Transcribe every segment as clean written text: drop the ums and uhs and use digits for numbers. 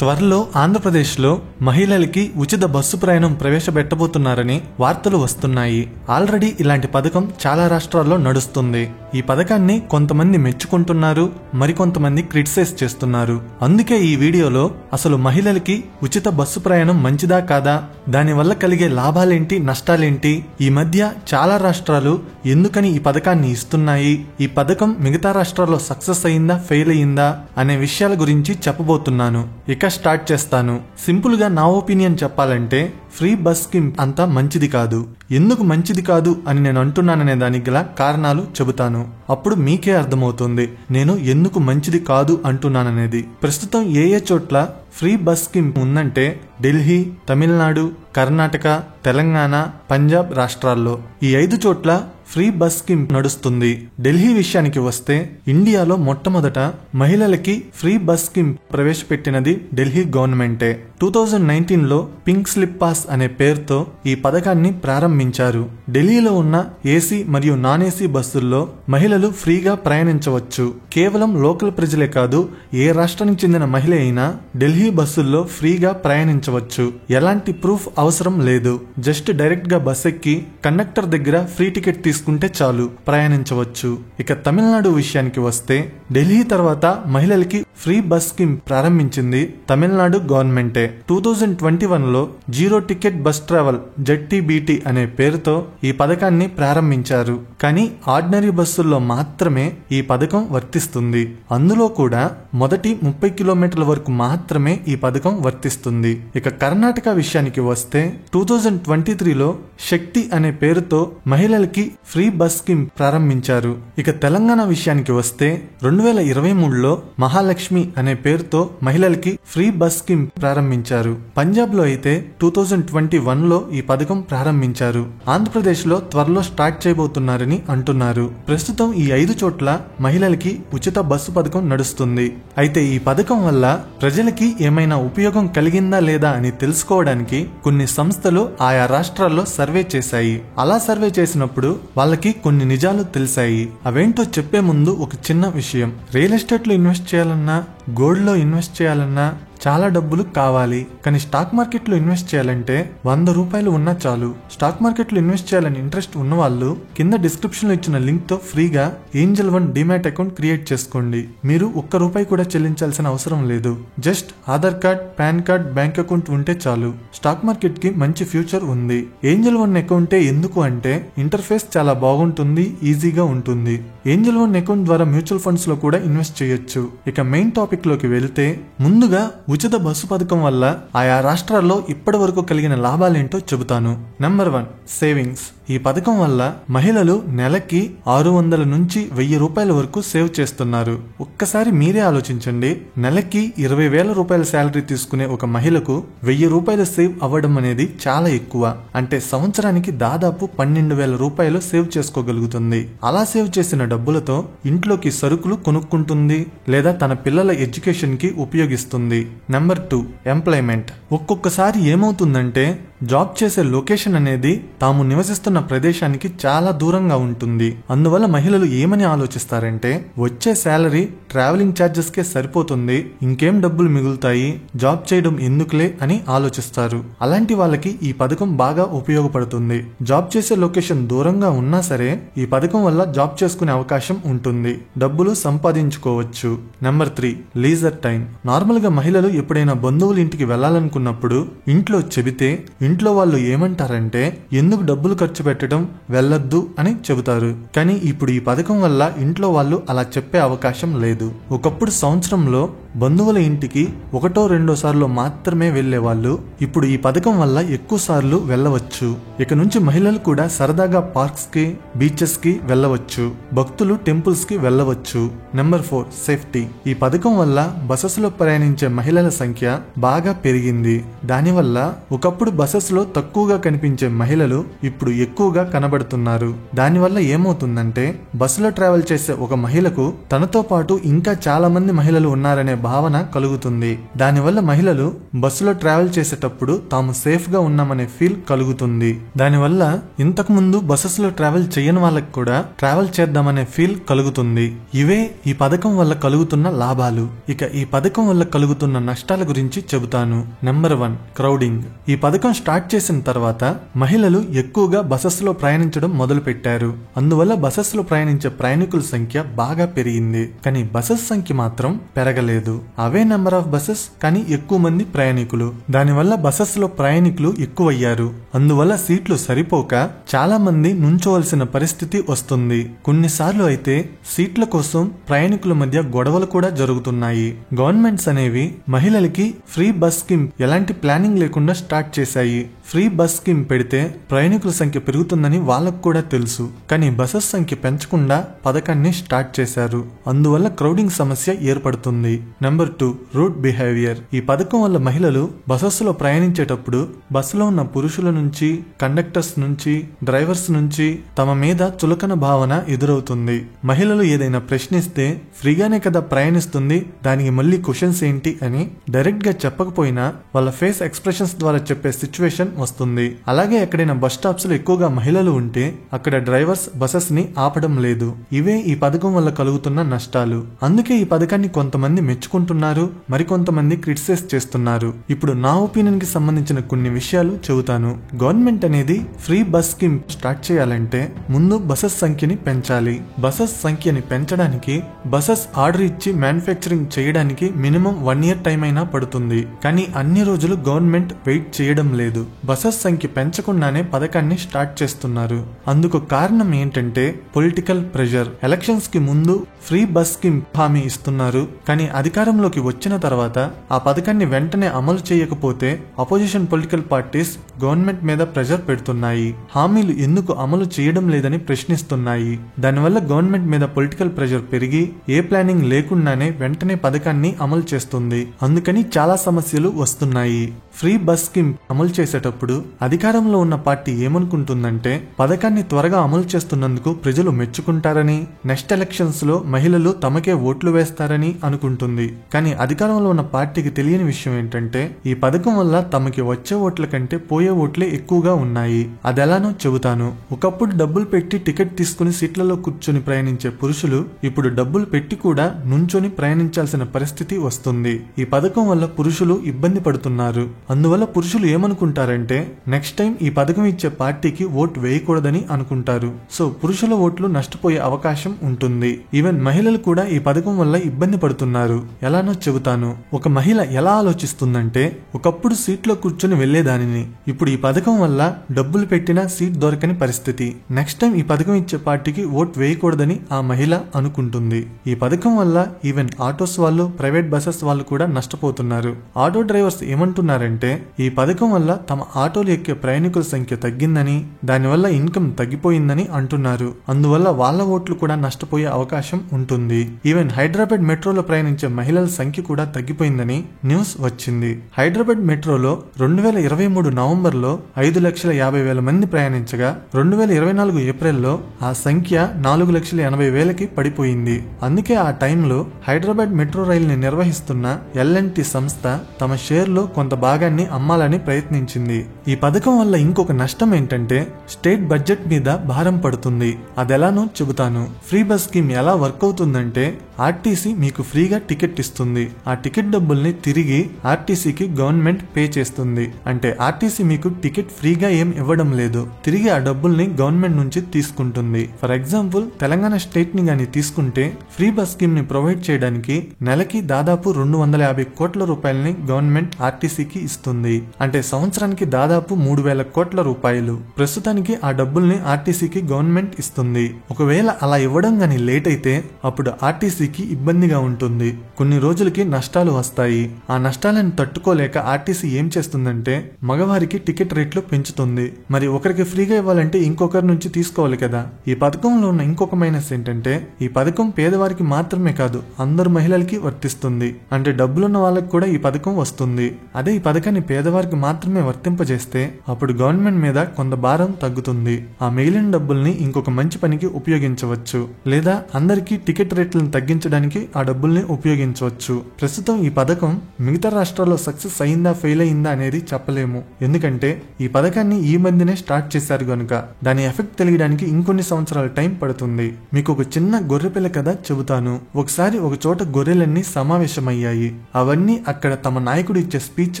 త్వరలో ఆంధ్రప్రదేశ్లో మహిళలకి ఉచిత బస్సు ప్రయాణం ప్రవేశపెట్టబోతున్నారని వార్తలు వస్తున్నాయి. ఆల్రెడీ ఇలాంటి పథకం చాలా రాష్ట్రాల్లో నడుస్తుంది. ఈ పథకాన్ని కొంతమంది మెచ్చుకుంటున్నారు, మరికొంతమంది క్రిటిసైజ్ చేస్తున్నారు. అందుకే ఈ వీడియోలో అసలు మహిళలకి ఉచిత బస్సు ప్రయాణం మంచిదా కాదా, దానివల్ల కలిగే లాభాలేంటి, నష్టాలేంటి, ఈ మధ్య చాలా రాష్ట్రాలు ఎందుకని ఈ పథకాన్ని ఇస్తున్నాయి, ఈ పథకం మిగతా రాష్ట్రాల్లో సక్సెస్ అయిందా, ఫెయిల్ అయిందా అనే విషయాల గురించి చెప్పబోతున్నాను. ఇక స్టార్ట్ చేస్తాను. సింపుల్ గా నా ఒపీనియన్ చెప్పాలంటే ఫ్రీ బస్ స్కీమ్ అంతా మంచిది కాదు. ఎందుకు మంచిది కాదు అని నేను అంటున్నాననే దానికి గల కారణాలు చెబుతాను. అప్పుడు మీకే అర్థమవుతుంది నేను ఎందుకు మంచిది కాదు అంటున్నాననేది. ప్రస్తుతం ఏ చోట్ల ఫ్రీ బస్ స్కీమ్ ఉందంటే ఢిల్లీ, తమిళనాడు, కర్ణాటక, తెలంగాణ, పంజాబ్ రాష్ట్రాల్లో ఈ 5 చోట్ల ఫ్రీ బస్ స్కీమ్ నడుస్తుంది. ఢిల్లీ విషయానికి వస్తే ఇండియాలో మొట్టమొదట మహిళలకి ఫ్రీ బస్ స్కీమ్ ప్రవేశపెట్టినది ఢిల్లీ గవర్నమెంటే. 2019లో పింక్ స్లిప్ పాస్ అనే పేరుతో ఈ పథకాన్ని ప్రారంభించారు. ఢిల్లీలో ఉన్న ఏసీ మరియు నాన్ ఏసీ బస్సుల్లో మహిళలు ఫ్రీగా ప్రయాణించవచ్చు. కేవలం లోకల్ ప్రజలే కాదు, ఏ రాష్ట్రానికి చెందిన మహిళ అయినా ఢిల్లీ బస్సుల్లో ఫ్రీగా ప్రయాణించవచ్చు. ఎలాంటి ప్రూఫ్ అవసరం లేదు. జస్ట్ డైరెక్ట్ గా బస్ ఎక్కి కండక్టర్ దగ్గర ఫ్రీ టికెట్ తీసుకుంటే చాలు, ప్రయాణించవచ్చు. ఇక తమిళనాడు విషయానికి వస్తే ఢిల్లీ తర్వాత మహిళలకి ఫ్రీ బస్ స్కీమ్ ప్రారంభించింది తమిళనాడు గవర్నమెంటే. 2021లో zero ticket bus travel ZTBT అనే పేరుతో ఈ పథకాన్ని ప్రారంభించారు. కానీ ఆర్డినరీ బస్సుల్లో మాత్రమే ఈ పథకం వర్తిస్తుంది. అందులో కూడా మొదటి 30 కిలోమీటర్ల వరకు మాత్రమే ఈ పథకం వర్తిస్తుంది. ఇక కర్ణాటక విషయానికి వస్తే 2023లో శక్తి అనే పేరుతో మహిళలకి ఫ్రీ బస్ స్కీమ్ ప్రారంభించారు. ఇక తెలంగాణ విషయానికి వస్తే 2023లో మహాలక్ష్మి అనే పేరుతో మహిళలకి ఫ్రీ బస్ స్కీమ్ ప్రారంభించారు. పంజాబ్ లో అయితే 2021లో ఈ పథకం ప్రారంభించారు. ఆంధ్రప్రదేశ్ లో త్వరలో స్టార్ట్ చేయబోతున్నారని అంటున్నారు. ప్రస్తుతం ఈ 5 చోట్ల మహిళలకి ఉచిత బస్సు పథకం నడుస్తుంది. అయితే ఈ పథకం వల్ల ప్రజలకి ఏమైనా ఉపయోగం కలిగిందా లేదా అని తెలుసుకోవడానికి కొన్ని సంస్థలు ఆయా రాష్ట్రాల్లో సర్వే చేశాయి. అలా సర్వే చేసినప్పుడు వాళ్ళకి కొన్ని నిజాలు తెలిసాయి. అవేంటో చెప్పే ముందు ఒక చిన్న విషయం. రియల్ ఎస్టేట్ లో ఇన్వెస్ట్ చేయాలన్నా, గోల్డ్ లో ఇన్వెస్ట్ చేయాలన్నా చాలా డబ్బులు కావాలి. కానీ స్టాక్ మార్కెట్ లో ఇన్వెస్ట్ చేయాలంటే 100 రూపాయలు ఉన్నా చాలు. స్టాక్ మార్కెట్ లో ఇన్వెస్ట్ చేయాలని ఇంట్రెస్ట్ ఉన్న వాళ్ళు కింద డిస్క్రిప్షన్ లో ఇచ్చిన లింక్ తో ఫ్రీగా ఏంజల్ 1 డిమాట్ అకౌంట్ క్రియేట్ చేసుకోండి. మీరు ₹1 కూడా చెల్లించాల్సిన అవసరం లేదు. Just Aadhaar card, pan card, bank account ఉంటే చాలు. స్టాక్ మార్కెట్ కి మంచి ఫ్యూచర్ ఉంది. ఏంజల్ 1 అకౌంటే ఎందుకు అంటే ఇంటర్ఫేస్ చాలా బాగుంటుంది, ఈజీగా ఉంటుంది. ఏంజల్ 1 అకౌంట్ ద్వారా మ్యూచువల్ ఫండ్స్ లో కూడా ఇన్వెస్ట్ చేయొచ్చు. ఇక మెయిన్ టాపిక్ లోకి వెళ్తే ముందుగా ఉచిత బస్సు పథకం వల్ల ఆయా రాష్ట్రాల్లో ఇప్పటి వరకు కలిగిన లాభాలేంటో చెబుతాను. Number 1 savings. ఈ పథకం వల్ల మహిళలు నెలకి 600 నుంచి 1000 రూపాయల వరకు సేవ్ చేస్తున్నారు. ఒక్కసారి మీరే ఆలోచించండి. నెలకి 20,000 రూపాయల శాలరీ తీసుకునే ఒక మహిళకు 1000 రూపాయలు సేవ్ అవ్వడం అనేది చాలా ఎక్కువ. అంటే సంవత్సరానికి దాదాపు 12,000 రూపాయలు సేవ్ చేసుకోగలుగుతుంది. అలా సేవ్ చేసిన డబ్బులతో ఇంట్లోకి సరుకులు కొనుక్కుంటుంది లేదా తన పిల్లల ఎడ్యుకేషన్ కి ఉపయోగిస్తుంది. Number 2 employment. ఒక్కొక్కసారి ఏమవుతుందంటే జాబ్ చేసే లొకేషన్ అనేది తాము నివసిస్తున్న ప్రదేశానికి చాలా దూరంగా ఉంటుంది. అందువల్ల మహిళలు ఏమని ఆలోచిస్తారంటే వచ్చే శాలరీ ట్రావెలింగ్ ఛార్జెస్ కే సరిపోతుంది, ఇంకేం డబ్బులు మిగులుతాయి, జాబ్ చేయడం ఎందుకులే అని ఆలోచిస్తారు. అలాంటి వాళ్ళకి ఈ పథకం బాగా ఉపయోగపడుతుంది. జాబ్ చేసే లొకేషన్ దూరంగా ఉన్నా సరే ఈ పథకం వల్ల జాబ్ చేసుకునే అవకాశం ఉంటుంది, డబ్బులు సంపాదించుకోవచ్చు. Number 3 leisure time. నార్మల్ గా మహిళలు ఎప్పుడైనా బంధువుల ఇంటికి వెళ్లాలనుకున్నప్పుడు ఇంట్లో చెబితే ఇంట్లో వాళ్ళు ఏమంటారంటే ఎందుకు డబ్బులు ఖర్చు పెట్టడం, వెళ్ళొద్దు అని చెబుతారు. కానీ ఇప్పుడు ఈ పథకం వల్ల ఇంట్లో వాళ్ళు అలా చెప్పే అవకాశం లేదు. ఒకప్పుడు సంవత్సరంలో బంధువుల ఇంటికి 1-2 సార్లు మాత్రమే వెళ్లేవాళ్ళు. ఇప్పుడు ఈ పథకం వల్ల ఎక్కువ సార్లు వెళ్ళవచ్చు. ఇక నుంచి మహిళలు కూడా సరదాగా పార్క్స్ కి, బీచెస్ కి వెళ్ళవచ్చు. భక్తులు టెంపుల్స్ కి వెళ్ళవచ్చు. Number 4 safety. ఈ పథకం వల్ల బసెస్ లో ప్రయాణించే మహిళల సంఖ్య బాగా పెరిగింది. దానివల్ల ఒకప్పుడు బసెస్ లో తక్కువగా కనిపించే మహిళలు ఇప్పుడు ఎక్కువగా కనబడుతున్నారు. దానివల్ల ఏమవుతుందంటే బస్సులో ట్రావెల్ చేసే ఒక మహిళకు తనతో పాటు ఇంకా చాలా మంది మహిళలు ఉన్నారనే భావన కలుగుతుంది. దానివల్ల మహిళలు బస్సులో ట్రావెల్ చేసేటప్పుడు తాము సేఫ్ గా ఉన్నామనే ఫీల్ కలుగుతుంది. దానివల్ల ఇంతకు ముందు బస్సెస్ లో ట్రావెల్ చేయని వాళ్ళకి కూడా ట్రావెల్ చేద్దామనే ఫీల్ కలుగుతుంది. ఇవే ఈ పథకం వల్ల కలుగుతున్న లాభాలు. ఇక ఈ పథకం వల్ల కలుగుతున్న నష్టాల గురించి చెబుతాను. Number 1, crowding. ఈ పథకం స్టార్ట్ చేసిన తర్వాత మహిళలు ఎక్కువగా బసెస్ లో ప్రయాణించడం మొదలు పెట్టారు. అందువల్ల బసెస్ లో ప్రయాణించే ప్రయాణికుల సంఖ్య బాగా పెరిగింది. కానీ బసెస్ సంఖ్య మాత్రం పెరగలేదు. అవే నెంబర్ ఆఫ్ బసెస్, కానీ ఎక్కువ మంది ప్రయాణికులు. దానివల్ల బసెస్ లో ప్రయాణికులు ఎక్కువయ్యారు. అందువల్ల సీట్లు సరిపోక చాలా మంది నుంచోవలసిన పరిస్థితి వస్తుంది. కొన్నిసార్లు అయితే సీట్ల కోసం ప్రయాణికుల మధ్య గొడవలు కూడా జరుగుతున్నాయి. గవర్నమెంట్స్ అనేవి మహిళలకి ఫ్రీ బస్ స్కీమ్ ఎలాంటి ప్లానింగ్ లేకుండా స్టార్ట్ చేశాయి. ఫ్రీ బస్ స్కీమ్ పెడితే ప్రయాణికుల సంఖ్య పెరుగుతుందని వాళ్ళకు కూడా తెలుసు. కానీ బసెస్ సంఖ్య పెంచకుండా పథకాన్ని స్టార్ట్ చేశారు. అందువల్ల క్రౌడింగ్ సమస్య ఏర్పడుతుంది. Number 2, root behaviour. ఈ పథకం వల్ల మహిళలు బసెస్ లో ప్రయాణించేటప్పుడు బస్సులో ఉన్న పురుషుల నుంచి, కండక్టర్స్ నుంచి, డ్రైవర్స్ నుంచి తమ మీద చులకన భావన ఎదురవుతుంది. మహిళలు ఏదైనా ప్రశ్నిస్తే ఫ్రీగానే కదా ప్రయాణిస్తుంది, దానికి మళ్ళీ క్వశ్చన్స్ ఏంటి అని డైరెక్ట్ గా చెప్పకపోయినా వాళ్ళ ఫేస్ ఎక్స్ప్రెషన్స్ ద్వారా చెప్పే సిచ్యువేషన్ వస్తుంది. అలాగే ఎక్కడైనా బస్ స్టాప్స్ లో ఎక్కువగా మహిళలు ఉంటే అక్కడ డ్రైవర్స్ బసెస్ ని ఆపడం లేదు. ఇవే ఈ పథకం వల్ల కలుగుతున్న నష్టాలు. అందుకే ఈ పథకాన్ని కొంతమంది మెచ్చుకుంటున్నారు, మరికొంతమంది క్రిటిసైజ్ చేస్తున్నారు. ఇప్పుడు నా ఒపీనియన్ కి సంబంధించిన కొన్ని విషయాలు చెబుతాను. గవర్నమెంట్ అనేది ఫ్రీ బస్ స్కీమ్ స్టార్ట్ చేయాలంటే ముందు బసెస్ సంఖ్యని పెంచాలి. బసెస్ సంఖ్యని పెంచడానికి బసెస్ ఆర్డర్ ఇచ్చి మ్యానుఫ్యాక్చరింగ్ చేయడానికి మినిమం 1 year టైం అయినా పడుతుంది. కానీ అన్ని రోజులు గవర్నమెంట్ వెయిట్ చేయడం లేదు. బసెస్ సంఖ్య పెంచకుండానే పథకాన్ని స్టార్ట్ చేస్తున్నారు. అందుకు కారణం ఏంటంటే పొలిటికల్ ప్రెషర్. ఎలక్షన్స్ కి ముందు ఫ్రీ బస్ స్కీమ్ హామీ ఇస్తున్నారు. కానీ అధికారంలోకి వచ్చిన తర్వాత ఆ పథకాన్ని వెంటనే అమలు చేయకపోతే అపోజిషన్ పొలిటికల్ పార్టీస్ గవర్నమెంట్ మీద ప్రెషర్ పెడుతున్నాయి. హామీలు ఎందుకు అమలు చేయడం లేదని ప్రశ్నిస్తున్నాయి. దానివల్ల గవర్నమెంట్ మీద పొలిటికల్ ప్రెషర్ పెరిగి ఏ ప్లానింగ్ లేకుండానే వెంటనే పథకాన్ని అమలు చేస్తుంది. అందుకని చాలా సమస్యలు వస్తున్నాయి. ఫ్రీ బస్ స్కీమ్ అమలు చేసేటప్పుడు అధికారంలో ఉన్న పార్టీ ఏమనుకుంటుందంటే పథకాన్ని త్వరగా అమలు చేస్తున్నందుకు ప్రజలు మెచ్చుకుంటారని, నెక్స్ట్ ఎలక్షన్స్ లో మహిళలు తమకే ఓట్లు వేస్తారని అనుకుంటుంది. కానీ అధికారంలో ఉన్న పార్టీకి తెలియని విషయం ఏంటంటే ఈ పథకం వల్ల తమకి వచ్చే ఓట్ల కంటే పోయే ఓట్లే ఎక్కువగా ఉన్నాయి. అదెలానో చెబుతాను. ఒకప్పుడు డబ్బులు పెట్టి టికెట్ తీసుకుని సీట్లలో కూర్చొని ప్రయాణించే పురుషులు ఇప్పుడు డబ్బులు పెట్టి కూడా నుంచొని ప్రయాణించాల్సిన పరిస్థితి వస్తుంది. ఈ పథకం వల్ల పురుషులు ఇబ్బంది పడుతున్నారు. అందువల్ల పురుషులు ఏమనుకుంటారంటే నెక్స్ట్ టైం ఈ పథకం ఇచ్చే పార్టీకి ఓట్ వేయకూడదని అనుకుంటారు. సో పురుషుల ఓట్లు నష్టపోయే అవకాశం ఉంటుంది. ఈవెన్ మహిళలు కూడా ఈ పథకం వల్ల ఇబ్బంది పడుతున్నారు. ఎలానో చెబుతాను. ఒక మహిళ ఎలా ఆలోచిస్తుందంటే ఒకప్పుడు సీట్లో కూర్చొని వెళ్లేదానిని ఇప్పుడు ఈ పథకం వల్ల డబ్బులు పెట్టినా సీట్ దొరకని పరిస్థితి. నెక్స్ట్ టైం ఈ పథకం ఇచ్చే పార్టీకి ఓట్ వేయకూడదని ఆ మహిళ అనుకుంటుంది. ఈ పథకం వల్ల ఈవెన్ ఆటోస్ వాళ్ళు, ప్రైవేట్ బసెస్ వాళ్ళు కూడా నష్టపోతున్నారు. ఆటో డ్రైవర్స్ ఏమంటున్నారంటే ఈ పథకం వల్ల తమ ఆటోలు ఎక్కే ప్రయాణికుల సంఖ్య తగ్గిందని, దానివల్ల ఇన్కమ్ తగ్గిపోయిందని అంటున్నారు. అందువల్ల వాళ్ళ ఓట్లు కూడా నష్టపోయే అవకాశం ఉంటుంది. ఈవెన్ హైదరాబాద్ మెట్రోలో ప్రయాణించే మహిళల సంఖ్య కూడా తగ్గిపోయిందని న్యూస్ వచ్చింది. హైదరాబాద్ మెట్రోలో 2023 నవంబర్లో 5,50,000 మంది ప్రయాణించగా 2024 ఏప్రిల్లో ఆ సంఖ్య 4,80,000కి పడిపోయింది. అందుకే ఆ టైంలో హైదరాబాద్ మెట్రో రైలుని నిర్వహిస్తున్న L&T సంస్థ తమ షేర్లో కొంత భాగాన్ని అమ్మాలని ప్రయత్నించింది. ఈ పథకం వల్ల ఇంకొక నష్టం ఏంటంటే స్టేట్ బడ్జెట్ మీద భారం పడుతుంది. అదెలానో చెబుతాను. ఫ్రీ బస్ స్కీమ్ ఎలా వర్క్ అవుతుందంటే ఆర్టీసీ మీకు ఫ్రీగా టికెట్ ఇస్తుంది. ఆ టికెట్ డబ్బుల్ని తిరిగి ఆర్టీసీకి గవర్నమెంట్ పే చేస్తుంది. అంటే ఆర్టీసీ మీకు టికెట్ ఫ్రీగా ఏం ఇవ్వడం లేదు, తిరిగి ఆ డబ్బుల్ని గవర్నమెంట్ నుంచి తీసుకుంటుంది. ఫర్ ఎగ్జాంపుల్ తెలంగాణ స్టేట్ ని గాని తీసుకుంటే ఫ్రీ బస్ స్కీమ్ ని ప్రొవైడ్ చేయడానికి నెలకి దాదాపు 250 కోట్ల రూపాయలని గవర్నమెంట్ ఆర్టీసీకి ఇస్తుంది. అంటే సంవత్సరానికి దాదాపు 3,000 కోట్ల రూపాయలు. ప్రస్తుతానికి ఆ డబ్బుల్ని ఆర్టీసీకి గవర్నమెంట్ ఇస్తుంది. ఒకవేళ అలా ఇవ్వడం గాని లేట్ అయితే అప్పుడు ఆర్టీసీకి ఇబ్బందిగా ఉంటుంది. కొన్ని రోజులకి నష్టాలు వస్తాయి. ఆ నష్టాలను తట్టుకోలేక ఆర్టీసీ ఏం చేస్తుందంటే మగవారికి టికెట్ రేట్లు పెంచుతుంది. మరి ఒకరికి ఫ్రీగా ఇవ్వాలంటే ఇంకొకరి నుంచి తీసుకోవాలి కదా. ఈ పథకంలో ఉన్న ఇంకొక మైనస్ ఏంటంటే ఈ పథకం పేదవారికి మాత్రమే కాదు అందరు మహిళలకి వర్తిస్తుంది. అంటే డబ్బులున్న వాళ్ళకి కూడా ఈ పథకం వస్తుంది. అదే ఈ పథకాన్ని పేదవారికి మాత్రమే వర్తింపజేస్తే అప్పుడు గవర్నమెంట్ మీద కొంత భారం తగ్గుతుంది. ఆ మిగిలిన డబ్బుల్ని ఇంకొక మంచి పనికి ఉపయోగించవచ్చు. లేదా అందరికీ టికెట్ రేట్లను తగ్గించ తగ్గించడానికి ఆ డబ్బుల్ని ఉపయోగించవచ్చు. ప్రస్తుతం ఈ పథకం మిగతా రాష్ట్రాల్లో సక్సెస్ అయిందా ఫెయిల్ అయిందా అనేది చెప్పలేము. ఎందుకంటే ఈ పథకాన్ని ఈ మధ్యనే స్టార్ట్ చేశారు గనుక దాని ఎఫెక్ట్ తెలియడానికి ఇంకొన్ని సంవత్సరాల టైం పడుతుంది. మీకు ఒక చిన్న గొర్రెపిల్ల కథ చెబుతాను. ఒకసారి ఒక చోట గొర్రెలన్నీ సమావేశమయ్యాయి. అవన్నీ అక్కడ తమ నాయకుడు ఇచ్చే స్పీచ్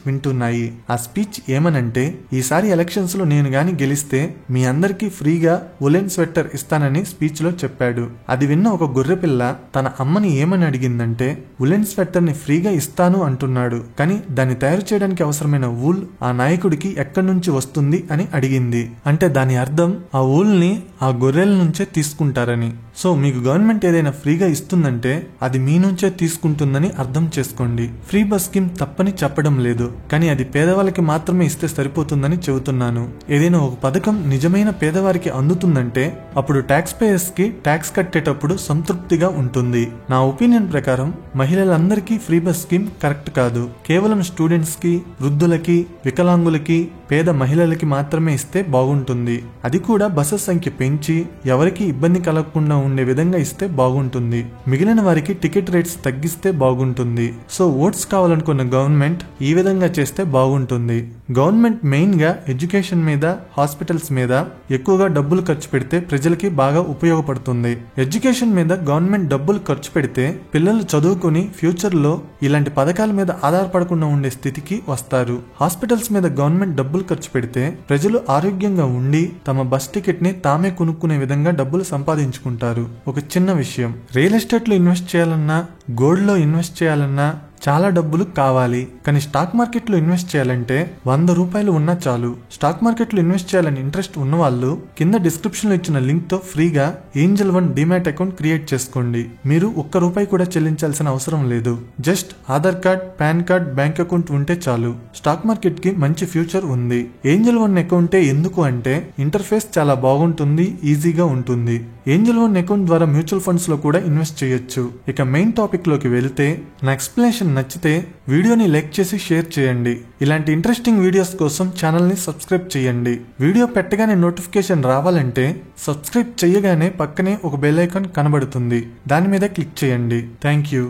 వింటున్నాయి. ఆ స్పీచ్ ఏమనంటే, ఈసారి ఎలక్షన్స్ లో నేను గాని గెలిస్తే మీ అందరికీ ఫ్రీగా ఉలెన్ స్వెట్టర్ ఇస్తానని స్పీచ్ లో చెప్పాడు. అది విన్న ఒక గొర్రెపిల్ల తన అమ్మని ఏమని అడిగిందంటే, ఉలెన్ స్వెట్టర్ ని ఫ్రీగా ఇస్తాను అంటున్నాడు, కానీ దాన్ని తయారు చేయడానికి అవసరమైన వూల్ ఆ నాయకుడికి ఎక్కడి నుంచి వస్తుంది అని అడిగింది. అంటే దాని అర్థం ఆ వూల్ ని ఆ గొర్రెల నుంచే తీసుకుంటారని. సో మీకు గవర్నమెంట్ ఏదైనా ఫ్రీగా ఇస్తుందంటే అది మీ నుంచే తీసుకుంటుందని అర్థం చేసుకోండి. ఫ్రీ బస్ స్కీమ్ తప్పని చెప్పడం లేదు, కానీ అది పేదవాళ్ళకి మాత్రమే ఇస్తే సరిపోతుందని చెబుతున్నాను. ఏదైనా ఒక పథకం నిజమైన పేదవారికి అందుతుందంటే అప్పుడు ట్యాక్స్ పేయర్స్ కి ట్యాక్స్ కట్టేటప్పుడు సంతృప్తిగా ఉంటుంది. నా ఒపీనియన్ ప్రకారం మహిళలందరికీ ఫ్రీ బస్ స్కీమ్ కరెక్ట్ కాదు. కేవలం స్టూడెంట్స్ కి, వృద్ధులకి, వికలాంగులకి, పేద మహిళలకి మాత్రమే ఇస్తే బాగుంటుంది. అది కూడా బస్సెస్ సంఖ్య పెంచి ఎవరికి ఇబ్బంది కలగకుండా ఉండే విధంగా ఇస్తే బాగుంటుంది. మిగిలిన వారికి టికెట్ రేట్స్ తగ్గిస్తే బాగుంటుంది. సో ఓట్స్ కావాలనుకున్న గవర్నమెంట్ ఈ విధంగా చేస్తే బాగుంటుంది. గవర్నమెంట్ మెయిన్ గా ఎడ్యుకేషన్ మీద, హాస్పిటల్స్ మీద ఎక్కువగా డబ్బులు ఖర్చు పెడితే ప్రజలకి బాగా ఉపయోగపడుతుంది. ఎడ్యుకేషన్ మీద గవర్నమెంట్ డబ్బులు ఖర్చు పెడితే పిల్లలు చదువుకుని ఫ్యూచర్ లో ఇలాంటి పథకాల మీద ఆధారపడకుండా ఉండే స్థితికి వస్తారు. హాస్పిటల్స్ మీద గవర్నమెంట్ డబ్బులు ఖర్చు పెడితే ప్రజలు ఆరోగ్యంగా ఉండి తమ బస్ టికెట్ ని తామే కొనుక్కునే విధంగా డబ్బులు సంపాదించుకుంటారు. ఒక చిన్న విషయం, రియల్ ఎస్టేట్ లో ఇన్వెస్ట్ చేయాలన్నా, గోల్డ్ లో ఇన్వెస్ట్ చేయాలన్నా చాలా డబ్బులు కావాలి. కానీ స్టాక్ మార్కెట్ లో ఇన్వెస్ట్ చేయాలంటే 100 రూపాయలు ఉన్నా చాలు. స్టాక్ మార్కెట్ లో ఇన్వెస్ట్ చేయాలని ఇంట్రెస్ట్ ఉన్న వాళ్ళు కింద డిస్క్రిప్షన్ లో ఇచ్చిన లింక్ తో ఫ్రీగా ఏంజల్ 1 డిమాట్ అకౌంట్ క్రియేట్ చేసుకోండి. మీరు ₹1 కూడా చెల్లించాల్సిన అవసరం లేదు. Just Aadhaar card, pan card, bank account ఉంటే చాలు. స్టాక్ మార్కెట్ కి మంచి ఫ్యూచర్ ఉంది. ఏంజల్ 1 అకౌంటే ఎందుకు అంటే ఇంటర్ఫేస్ చాలా బాగుంటుంది, ఈజీగా ఉంటుంది. ఏంజల్ 1 అకౌంట్ ద్వారా మ్యూచువల్ ఫండ్స్ లో కూడా ఇన్వెస్ట్ చేయొచ్చు. ఇక మెయిన్ టాపిక్ లోకి వెళ్తే, నా ఎక్స్ప్లెనేషన్ నచ్చితే వీడియోని లైక్ చేసి షేర్ చేయండి. ఇలాంటి ఇంట్రెస్టింగ్ వీడియోస్ కోసం ఛానల్ ని సబ్స్క్రైబ్ చేయండి. వీడియో పెట్టగానే నోటిఫికేషన్ రావాలంటే సబ్స్క్రైబ్ చేయగానే పక్కనే ఒక బెల్ ఐకాన్ కనబడుతుంది, దాని మీద క్లిక్ చేయండి. Thank you.